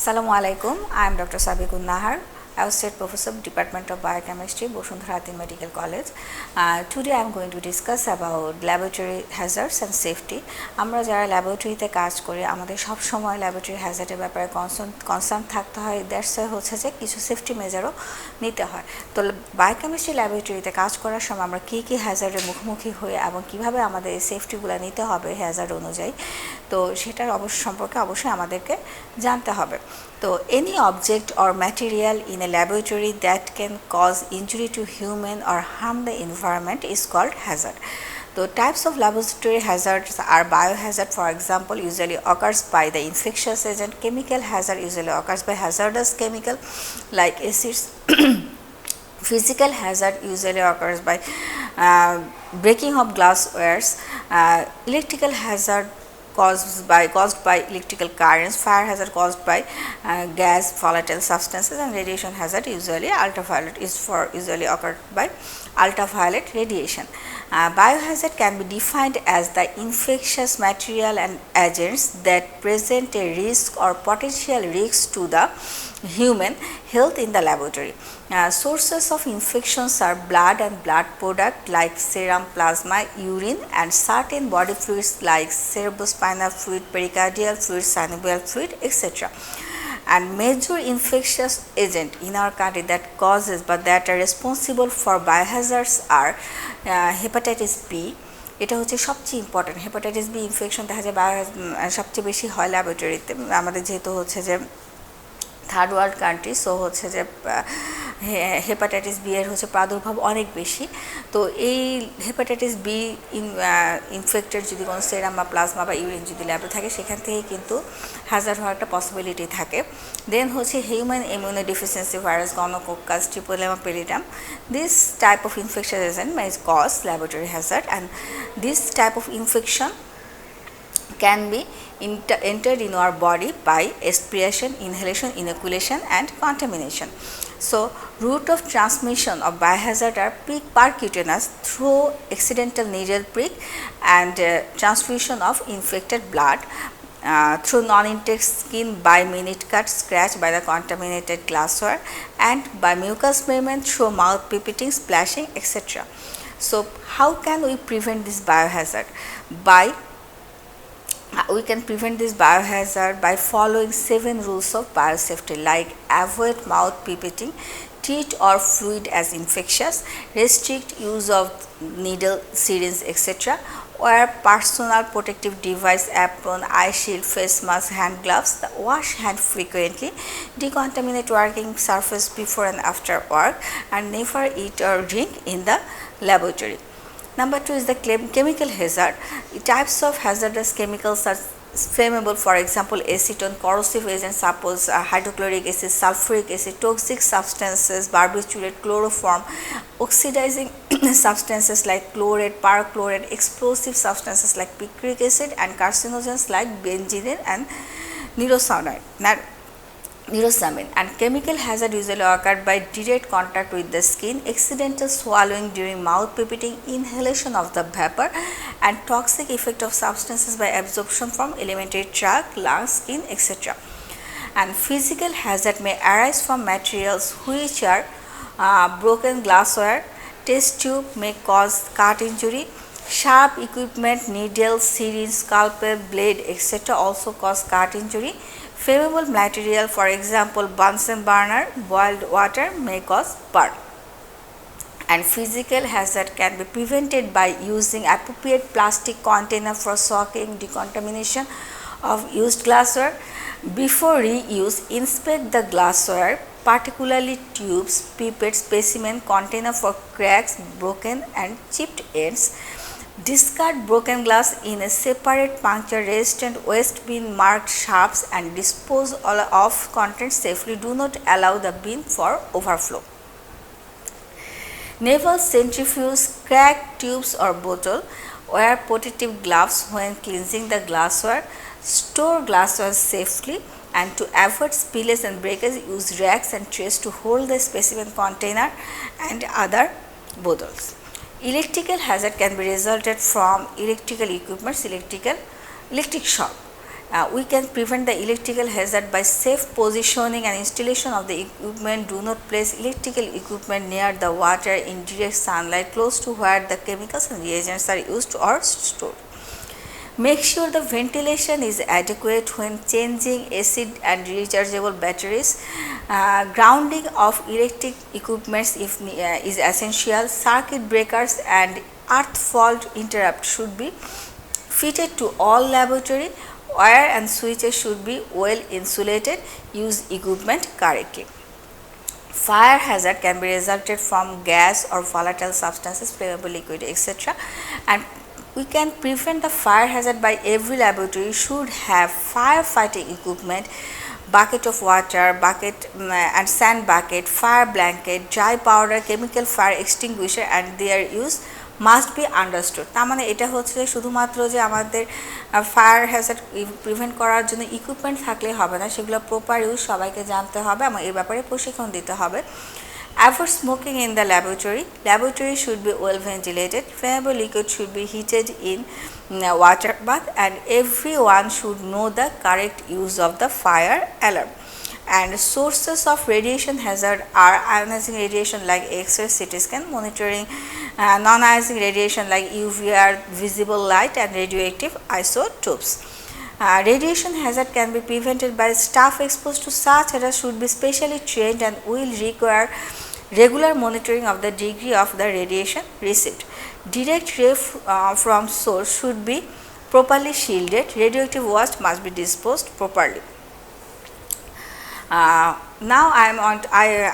Assalamu alaikum. I am Dr. Sabikun, Associate Professor, Department of Biochemistry, Bashundhara Ad-din Medical College. Today I am going to discuss about laboratory hazards and safety. আমরা যারা ল্যাবরেটরিতে কাজ করি আমাদের সব সময় laboratory হ্যাজার্ডের ব্যাপারে কনসার্ন থাকতে হয়। দ্যাটস হচ্ছে যে কিছু সেফটি মেজারও নিতে হয়। তো বায়োকেমিস্ট্রি ল্যাবরেটরিতে কাজ করার সময় আমরা কী কী হ্যাজার্ডের মুখোমুখি হই এবং কীভাবে আমাদের এই সেফটিগুলো নিতে হবে হ্যাজার্ড অনুযায়ী, তো সেটার সম্পর্কে অবশ্যই আমাদেরকে জানতে হবে। So, any object or material in a laboratory that can cause injury to human or harm the environment is called hazard. The types of laboratory hazards are biohazard, for example, usually occurs by the infectious agent. Chemical hazard usually occurs by hazardous chemical like acids. Physical hazard usually occurs by breaking of glasswares. Electrical hazard caused by electrical currents. Fire hazard caused by gas, volatile substances, and radiation hazard usually ultraviolet usually occurred by ultraviolet radiation. Biohazard can be defined as the infectious material and agents that present a risk or potential risk to the human health in the laboratory. Sources of infections are blood and blood products like serum, plasma, urine, and certain body fluids like cerebrospinal fluid, pericardial fluid, synovial fluid, etc. And major infectious agent in our country that causes but that are responsible for biohazards are hepatitis B. এটা হচ্ছে সবচেয়ে important. Hepatitis B infection দেখা যায় সবচেয়ে বেশি হয় ল্যাবরেটরিতে, আমাদের যেহেতু হচ্ছে যে থার্ড ওয়ার্ল্ড কান্ট্রি, সো হচ্ছে যে হেপাটাইটিস বি এর হচ্ছে প্রাদুর্ভাব অনেক বেশি। তো এই হেপাটাইটিস বি ইনফেক্টেড যদি কোনো সেরাম বা প্লাজমা বা ইউরিন যদি ল্যাবে থাকে সেখান থেকে কিন্তু হ্যাজার্ড হওয়ার একটা পসিবিলিটি থাকে। দেন হচ্ছে human immunodeficiency virus, gonococcus, treponema পেরিটাম। This type of infection agent may cause laboratory hazard, and this type of infection can be entered in our body by aspiration, inhalation, inoculation, and contamination. So, route of transmission of biohazard are percutaneous through accidental needle prick and transfusion of infected blood, through non-intact skin by minute cut, scratch by the contaminated glassware, and by mucous membrane through mouth pipetting, splashing, etc. So, how can we prevent this biohazard? We can prevent this biohazard by following 7 rules of biosafety, like avoid mouth pipetting, treat or fluid as infectious, restrict use of needle, syringe, etc. Wear personal protective device, apron, eye shield, face mask, hand gloves, wash hand frequently, decontaminate working surface before and after work, and never eat or drink in the laboratory. Number 2 is the chemical hazard. The types of hazardous chemicals are flammable, for example, acetone, corrosive agents, suppose hydrochloric acid, sulfuric acid, toxic substances, barbiturates, chloroform, oxidizing substances like chlorate, perchlorate, explosive substances like picric acid, and carcinogens like benzene and Newszonebd. And chemical hazard usually occurred by direct contact with the skin, accidental swallowing during mouth pipetting, inhalation of the vapor, and toxic effect of substances by absorption from alimentary tract, lungs, skin, etc. And physical hazard may arise from materials which are broken glassware, test tube may cause cut injury, sharp equipment, needle, syringe, scalpel, blade, etc. also cause cut injury. Flammable material, for example, Bunsen burner, boiled water may cause burn. And physical hazard can be prevented by using appropriate plastic container for soaking, decontamination of used glassware. Before reuse, inspect the glassware, particularly tubes, pipettes, specimen, container for cracks, broken and chipped ends. Discard broken glass in a separate puncture resistant waste bin marked sharps and dispose all of contents safely. Do not allow the bin for overflow. Never centrifuge cracked tubes or bottle. Wear protective gloves when cleansing the glassware. Store glassware safely, and to avoid spillage and breakage, use racks and trays to hold the specimen container and other bottles. Electrical hazard can be resulted from electrical equipments, electric shock. We can prevent the electrical hazard by safe positioning and installation of the equipment. Do not place electrical equipment near the water in direct sunlight close to where the chemicals and reagents are used or stored. Make sure the ventilation is adequate when changing acid and rechargeable batteries. Grounding of electric equipments is essential. Circuit breakers and earth fault interrupt should be fitted to all laboratory. Wire and switches should be well insulated. Use equipment correctly. Fire hazard can be resulted from gas or volatile substances, flammable liquid, etc. And we can prevent the fire hazard by every laboratory should have firefighting equipment, bucket of water, bucket and sand bucket, fire blanket, dry powder, chemical fire extinguisher, and their use must be understood. তার মানে এটা হচ্ছে শুধুমাত্র যে আমাদের fire Hazard prevent করার জন্য equipment থাকলে হবে না, সেগুলো প্রপার ইউজ সবাইকে জানতে হবে এবং এই ব্যাপারে প্রশিক্ষণ দিতে হবে। Avoid smoking in the laboratory. Laboratory should be well ventilated. Flammable liquid should be heated in water bath, and everyone should know the correct use of the fire alarm. And sources of radiation hazard are ionizing radiation like X-ray, CT scan, monitoring non-ionizing radiation like UVR, visible light, and radioactive isotopes. Radiation hazard can be prevented by staff exposed to such hazard should be specially trained and will require regular monitoring of the degree of the radiation received. Direct ray from source should be properly shielded. Radioactive waste must be disposed properly. Now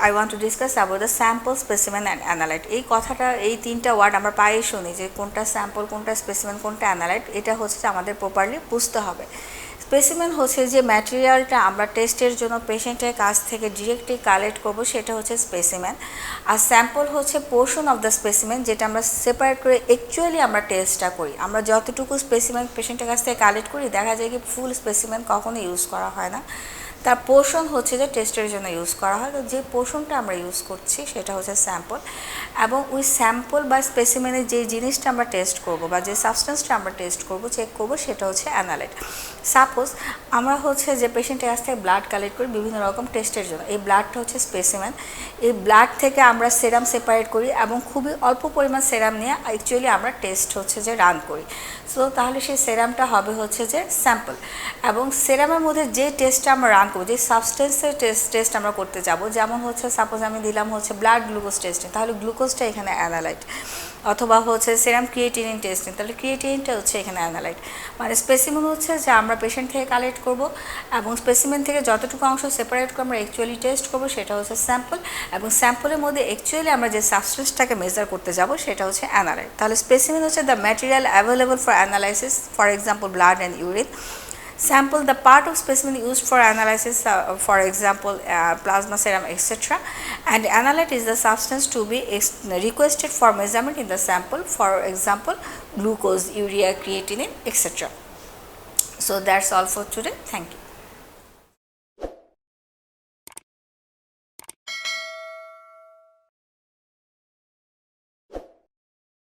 I want to discuss about the sample, specimen and analyte. এই কথাটা এই তিনটা word আমরা প্রায়ই শুনি যে কোনটা sample, কোনটা স্পেসিমেন, কোনটা অ্যানালাইট। এটা হচ্ছে আমাদের প্রপারলি বুঝতে হবে। স্পেসিমেন হচ্ছে যে ম্যাটেরিয়ালটা আমরা টেস্টের জন্য পেশেন্টের কাছ থেকে ডিরেক্টলি কালেক্ট করব, সেটা হচ্ছে স্পেসিমেন। আর স্যাম্পল হচ্ছে পোর্শন অফ দ্য স্পেসিমেন, যেটা আমরা সেপারেট করে অ্যাকচুয়ালি আমরা টেস্টটা করি। আমরা যতটুকু স্পেসিমেন পেশেন্টের কাছ থেকে কালেক্ট করি, দেখা যায় কি ফুল স্পেসিমেন কখনো ইউজ করা হয় না, তার পোর্শন হচ্ছে যে টেস্টের জন্য ইউজ করা হয়। তো যে পোর্শনটা আমরা ইউজ করছি সেটা হচ্ছে স্যাম্পল, এবং ওই স্যাম্পল বা স্পেসিমেনের যে জিনিসটা আমরা টেস্ট করব বা যে সাবস্টেন্সটা আমরা টেস্ট করব, চেক করব, সেটা হচ্ছে অ্যানালাইট। সাপোজ আমরা হচ্ছে যে পেশেন্টের কাছ থেকে ব্লাড কালেক্ট করি বিভিন্ন রকম টেস্টের জন্য, এই ব্লাডটা হচ্ছে স্পেসিমেন। এই ব্লাড থেকে আমরা সেরাম সেপারেট করি এবং খুবই অল্প পরিমাণ সেরাম নিয়ে অ্যাকচুয়ালি আমরা টেস্ট হচ্ছে যে রান করি। সো তাহলে সেই সেরামটা হবে হচ্ছে যে স্যাম্পল, এবং সেরামের মধ্যে যে টেস্টটা আমরা রান করবো, যে সাবস্টেন্সের টেস্ট আমরা করতে যাব, যেমন হচ্ছে সাপোজ আমি দিলাম হচ্ছে ব্লাড গ্লুকোজ টেস্টিং, তাহলে গ্লুকোজটা এখানে অ্যানালাইট, অথবা হচ্ছে সেরাম ক্রিয়েটিনিন টেস্টিং, তাহলে ক্রিয়েটিনিনটা হচ্ছে এখানে অ্যানালাইট। মানে স্পেসিমেন হচ্ছে যে আমরা পেশেন্ট থেকে কালেক্ট করব এবং স্পেসিমেন থেকে যতটুকু অংশ সেপারেট করে আমরা অ্যাকচুয়ালি টেস্ট করব, সেটা হচ্ছে স্যাম্পল, এবং স্যাম্পলের মধ্যে অ্যাকচুয়ালি আমরা যে সাবস্টেন্সটাকে মেজার করতে যাব সেটা হচ্ছে অ্যানালাইট। তাহলে স্পেসিমেন হচ্ছে the material available for analysis, for example blood and urine. Sample, the part of specimen used for analysis, for example plasma, serum, etc. And analyte is the substance to be requested for measurement in the sample, for example glucose, urea, creatinine, etc. So that's all for today. Thank you.